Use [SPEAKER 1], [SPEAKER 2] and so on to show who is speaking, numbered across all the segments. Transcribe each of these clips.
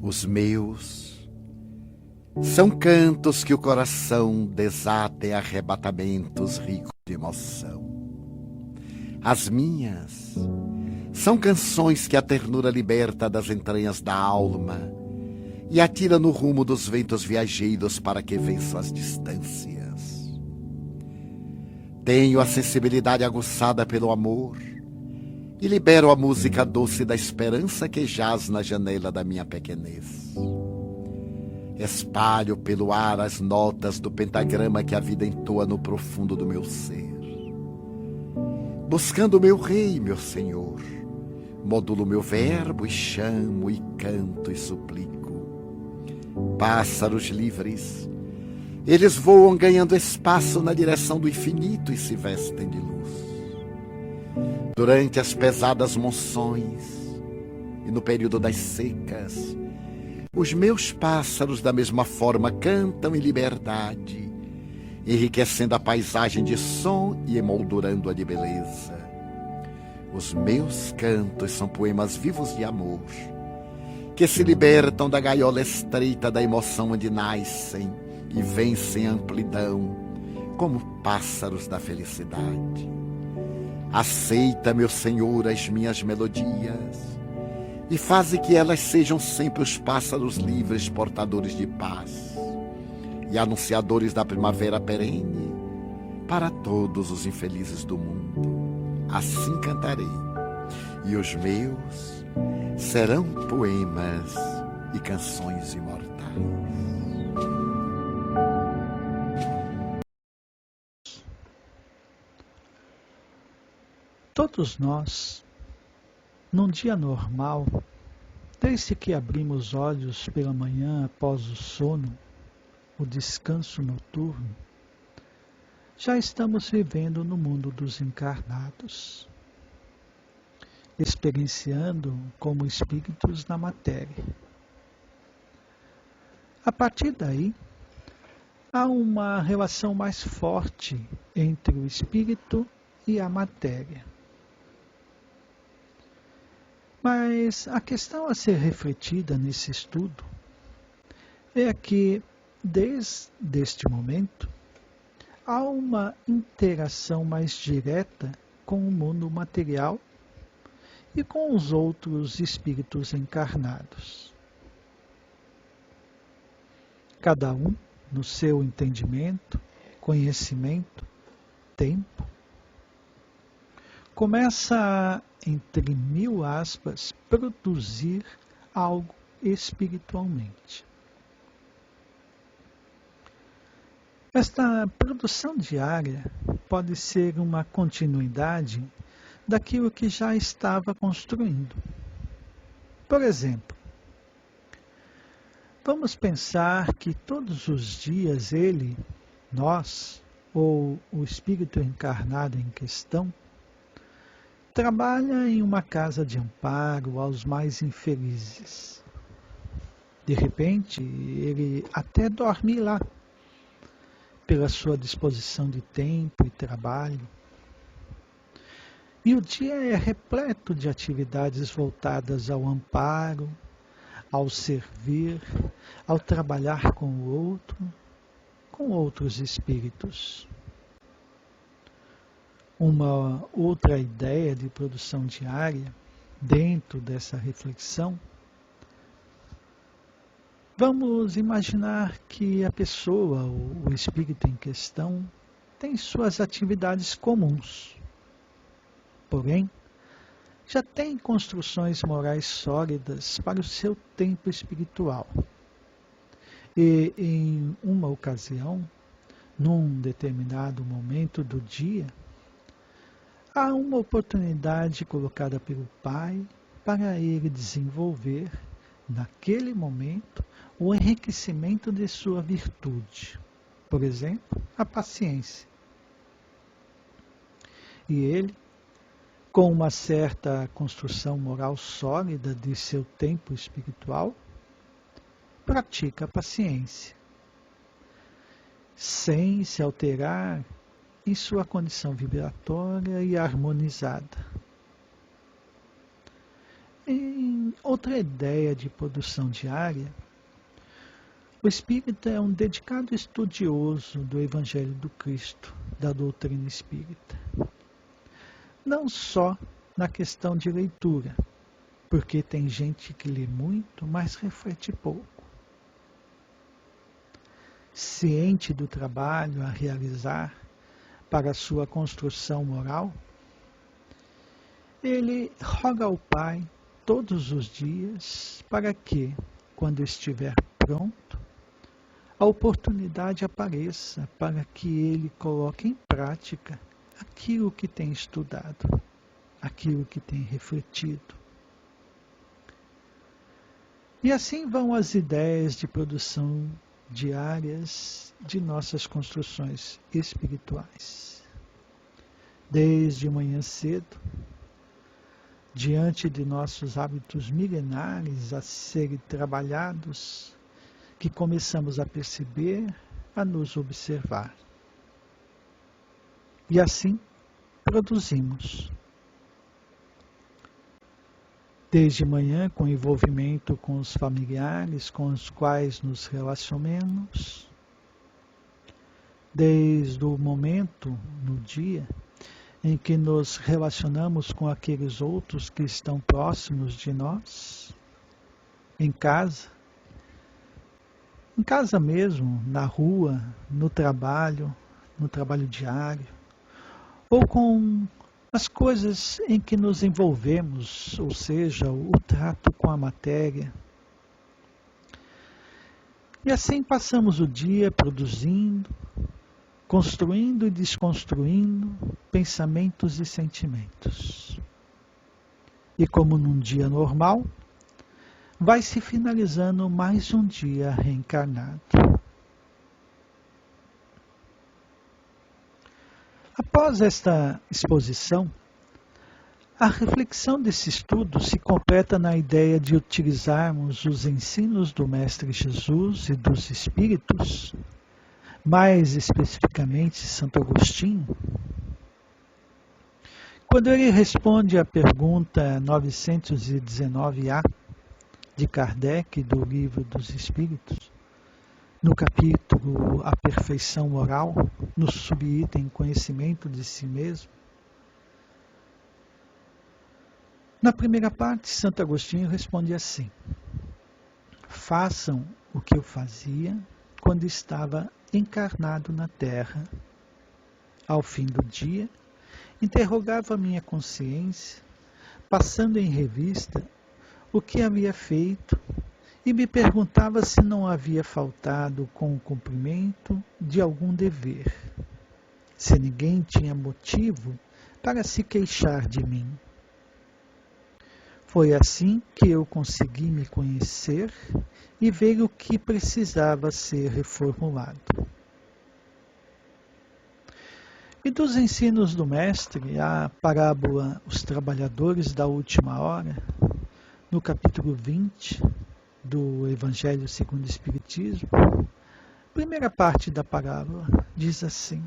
[SPEAKER 1] Os meus são cantos que o coração desata em arrebatamentos ricos de emoção. As minhas são canções que a ternura liberta das entranhas da alma e atira no rumo dos ventos viajeiros para que vençam as distâncias. Tenho a sensibilidade aguçada pelo amor e libero a música doce da esperança que jaz na janela da minha pequenez. Espalho pelo ar as notas do pentagrama que a vida entoa no profundo do meu ser. Buscando meu rei, meu senhor, modulo meu verbo e chamo e canto e suplico. Pássaros livres, eles voam ganhando espaço na direção do infinito e se vestem de luz. Durante as pesadas monções e no período das secas, os meus pássaros da mesma forma cantam em liberdade, enriquecendo a paisagem de som e emoldurando-a de beleza. Os meus cantos são poemas vivos de amor, que se libertam da gaiola estreita da emoção onde nascem e vencem a amplidão, como pássaros da felicidade. Aceita, meu Senhor, as minhas melodias e faze que elas sejam sempre os pássaros livres portadores de paz e anunciadores da primavera perene para todos os infelizes do mundo. Assim cantarei, e os meus serão poemas e canções imortais.
[SPEAKER 2] Todos nós, num dia normal, desde que abrimos olhos pela manhã após o sono, o descanso noturno, já estamos vivendo no mundo dos encarnados, experienciando como espíritos na matéria. A partir daí, há uma relação mais forte entre o espírito e a matéria. Mas a questão a ser refletida nesse estudo é que, desde este momento, há uma interação mais direta com o mundo material e com os outros espíritos encarnados. Cada um, no seu entendimento, conhecimento, tempo, começa a, entre mil aspas, produzir algo espiritualmente. Esta produção diária pode ser uma continuidade daquilo que já estava construindo. Por exemplo, vamos pensar que todos os dias ele, nós, ou o espírito encarnado em questão, trabalha em uma casa de amparo aos mais infelizes. De repente, ele até dorme lá, pela sua disposição de tempo e trabalho. E o dia é repleto de atividades voltadas ao amparo, ao servir, ao trabalhar com o outro, com outros espíritos. Uma outra ideia de produção diária, dentro dessa reflexão, Vamos imaginar que a pessoa, o espírito em questão, tem suas atividades comuns. Porém, já tem construções morais sólidas para o seu tempo espiritual. E em uma ocasião, num determinado momento do dia, há uma oportunidade colocada pelo Pai para ele desenvolver, naquele momento, o enriquecimento de sua virtude. Por exemplo, a paciência. E ele, com uma certa construção moral sólida de seu tempo espiritual, pratica a paciência, sem se alterar em sua condição vibratória e harmonizada. Em outra ideia de produção diária, o espírita é um dedicado estudioso do Evangelho do Cristo, da doutrina espírita. Não só na questão de leitura, porque tem gente que lê muito, mas reflete pouco. Ciente do trabalho a realizar para a sua construção moral, ele roga ao Pai todos os dias para que, quando estiver pronto, a oportunidade apareça para que ele coloque em prática aquilo que tem estudado, aquilo que tem refletido. E assim vão as ideias de produção diárias de nossas construções espirituais. Desde manhã cedo, diante de nossos hábitos milenares a serem trabalhados, que começamos a perceber, a nos observar. E assim produzimos. Desde manhã, com envolvimento com os familiares com os quais nos relacionamos, desde o momento no dia em que nos relacionamos com aqueles outros que estão próximos de nós, em casa mesmo, na rua, no trabalho diário, ou com as coisas em que nos envolvemos, ou seja, o trato com a matéria. E assim passamos o dia produzindo, construindo e desconstruindo pensamentos e sentimentos. E como num dia normal, vai se finalizando mais um dia reencarnado. Após esta exposição, a reflexão desse estudo se completa na ideia de utilizarmos os ensinos do Mestre Jesus e dos Espíritos, mais especificamente Santo Agostinho, quando ele responde à pergunta 919A de Kardec, do Livro dos Espíritos, no capítulo A Perfeição Moral, no subitem Conhecimento de Si Mesmo. Na primeira parte, Santo Agostinho responde assim: façam o que eu fazia quando estava encarnado na Terra. Ao fim do dia, interrogava a minha consciência, passando em revista o que havia feito, e me perguntava se não havia faltado com o cumprimento de algum dever, se ninguém tinha motivo para se queixar de mim. Foi assim que eu consegui me conhecer e ver o que precisava ser reformulado. E dos ensinos do Mestre, a parábola Os Trabalhadores da Última Hora, no capítulo 20 do Evangelho segundo o Espiritismo, primeira parte da parábola diz assim: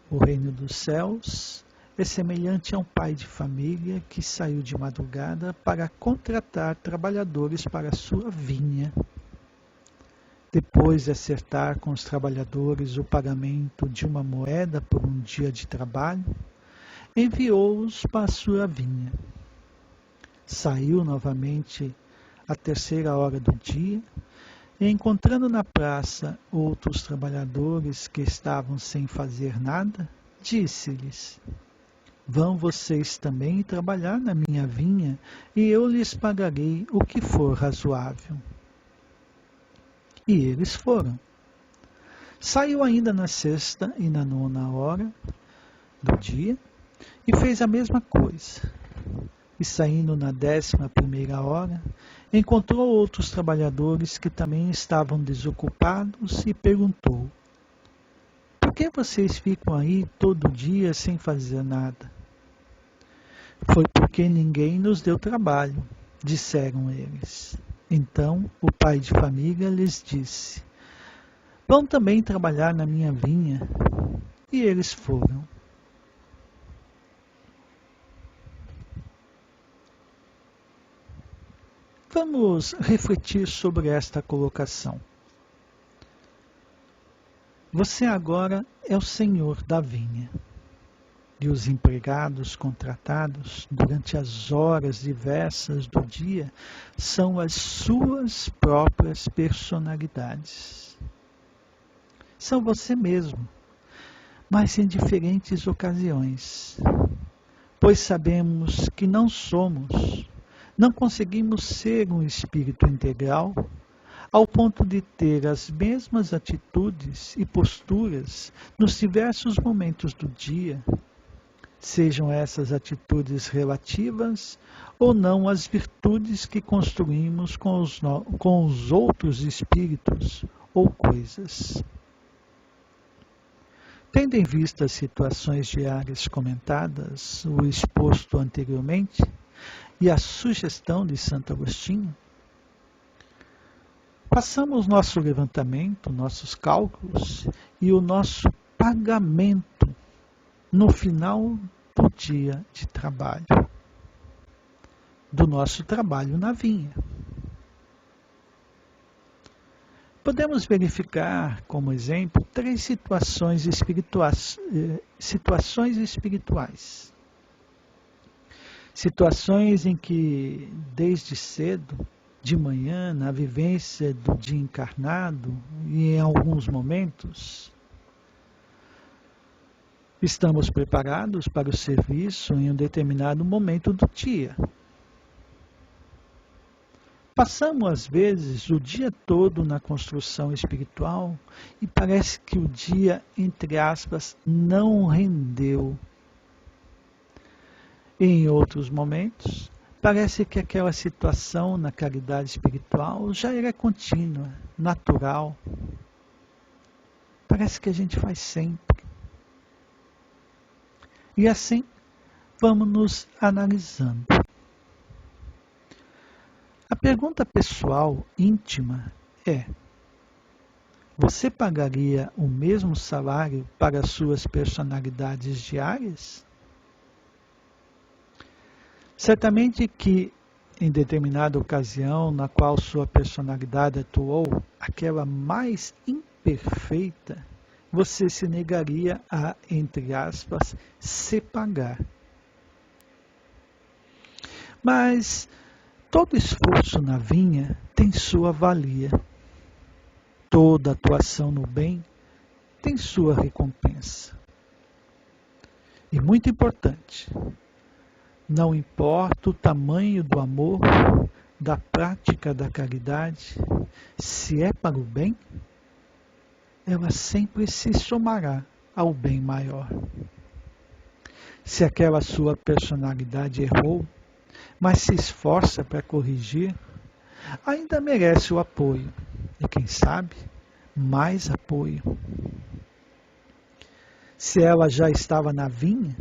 [SPEAKER 2] o reino dos céus é semelhante a um pai de família que saiu de madrugada para contratar trabalhadores para a sua vinha. Depois de acertar com os trabalhadores o pagamento de uma moeda por um dia de trabalho, enviou-os para a sua vinha. Saiu novamente à terceira hora do dia E encontrando na praça outros trabalhadores que estavam sem fazer nada, disse-lhes: Vão vocês também trabalhar na minha vinha, e eu lhes pagarei o que for razoável. E eles foram. Saiu ainda na sexta e na nona hora do dia, e fez a mesma coisa. E saindo na 11ª hora, encontrou outros trabalhadores que também estavam desocupados e perguntou: Por que vocês ficam aí todo dia sem fazer nada? Foi porque ninguém nos deu trabalho, disseram eles. Então o pai de família lhes disse: Vão também trabalhar na minha vinha. E eles foram. Vamos refletir sobre esta colocação. Você agora é o senhor da vinha. E os empregados contratados durante as horas diversas do dia são as suas próprias personalidades. São você mesmo, mas em diferentes ocasiões, pois sabemos que não conseguimos ser um espírito integral ao ponto de ter as mesmas atitudes e posturas nos diversos momentos do dia, sejam essas atitudes relativas ou não às virtudes que construímos com os outros espíritos ou coisas. Tendo em vista as situações diárias comentadas, o exposto anteriormente, e a sugestão de Santo Agostinho, façamos nosso levantamento, nossos cálculos e o nosso pagamento no final do dia de trabalho, do nosso trabalho na vinha. Podemos verificar, como exemplo, 3 situações espirituais. Situações em que, desde cedo, de manhã, na vivência do dia encarnado e em alguns momentos, estamos preparados para o serviço em um determinado momento do dia. Passamos, às vezes, o dia todo na construção espiritual e parece que o dia, entre aspas, não rendeu. E em outros momentos, parece que aquela situação na caridade espiritual já era contínua, natural. Parece que a gente faz sempre. E assim, vamos nos analisando. A pergunta pessoal, íntima, é: você pagaria o mesmo salário para as suas personalidades diárias? Certamente que, em determinada ocasião na qual sua personalidade atuou, aquela mais imperfeita, você se negaria a, entre aspas, se pagar. Mas todo esforço na vinha tem sua valia. Toda atuação no bem tem sua recompensa. E muito importante, não importa o tamanho do amor, da prática da caridade, se é para o bem, ela sempre se somará ao bem maior. Se aquela sua personalidade errou, mas se esforça para corrigir, ainda merece o apoio. E quem sabe, mais apoio. Se ela já estava na vinha,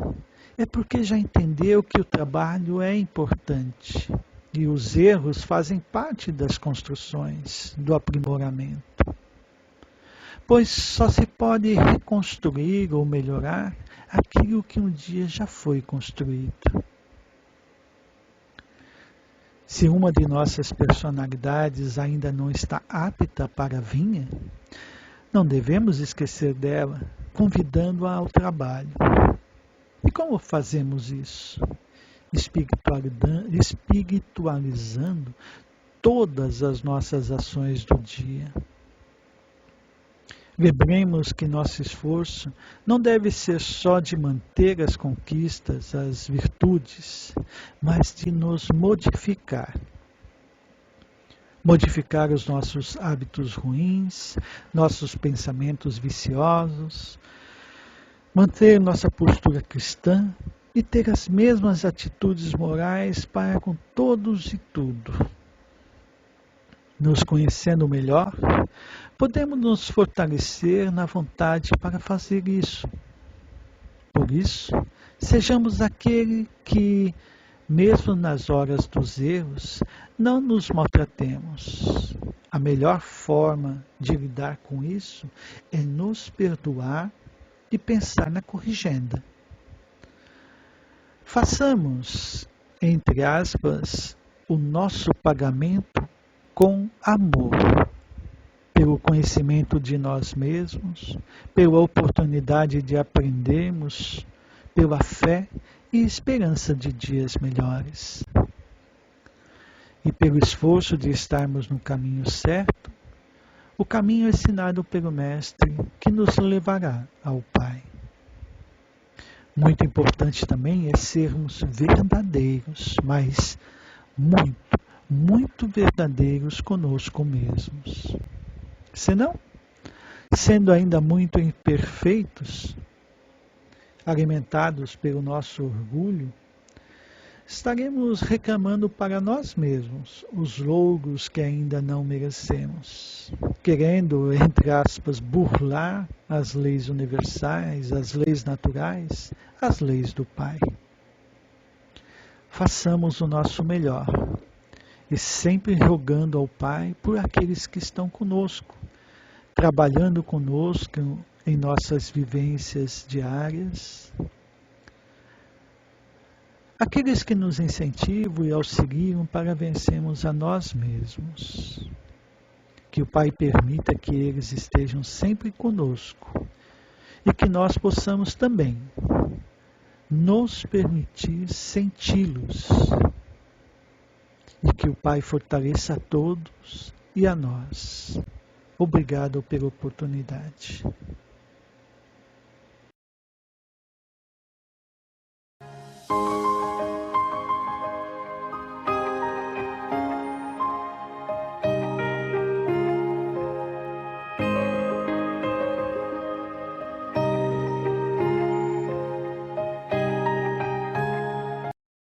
[SPEAKER 2] é porque já entendeu que o trabalho é importante e os erros fazem parte das construções, do aprimoramento. Pois só se pode reconstruir ou melhorar aquilo que um dia já foi construído. Se uma de nossas personalidades ainda não está apta para a vinha, não devemos esquecer dela, convidando-a ao trabalho. E como fazemos isso? Espiritualizando todas as nossas ações do dia. Lembremos que nosso esforço não deve ser só de manter as conquistas, as virtudes, mas de nos modificar. Modificar os nossos hábitos ruins, nossos pensamentos viciosos, manter nossa postura cristã e ter as mesmas atitudes morais para com todos e tudo. Nos conhecendo melhor, podemos nos fortalecer na vontade para fazer isso. Por isso, sejamos aquele que, mesmo nas horas dos erros, não nos maltratemos. A melhor forma de lidar com isso é nos perdoar e pensar na corrigenda. Façamos, entre aspas, o nosso pagamento com amor, pelo conhecimento de nós mesmos, pela oportunidade de aprendermos, pela fé e esperança de dias melhores. E pelo esforço de estarmos no caminho certo, o caminho ensinado pelo Mestre que nos levará ao Pai. Muito importante também é sermos verdadeiros, mas muito verdadeiros conosco mesmos. Senão, sendo ainda muito imperfeitos, alimentados pelo nosso orgulho, estaremos reclamando para nós mesmos os louros que ainda não merecemos, querendo, entre aspas, burlar as leis universais, as leis naturais, as leis do Pai. Façamos o nosso melhor e sempre rogando ao Pai por aqueles que estão conosco, trabalhando conosco em nossas vivências diárias, aqueles que nos incentivam e auxiliam para vencermos a nós mesmos. Que o Pai permita que eles estejam sempre conosco e que nós possamos também nos permitir senti-los. E que o Pai fortaleça a todos e a nós. Obrigado pela oportunidade.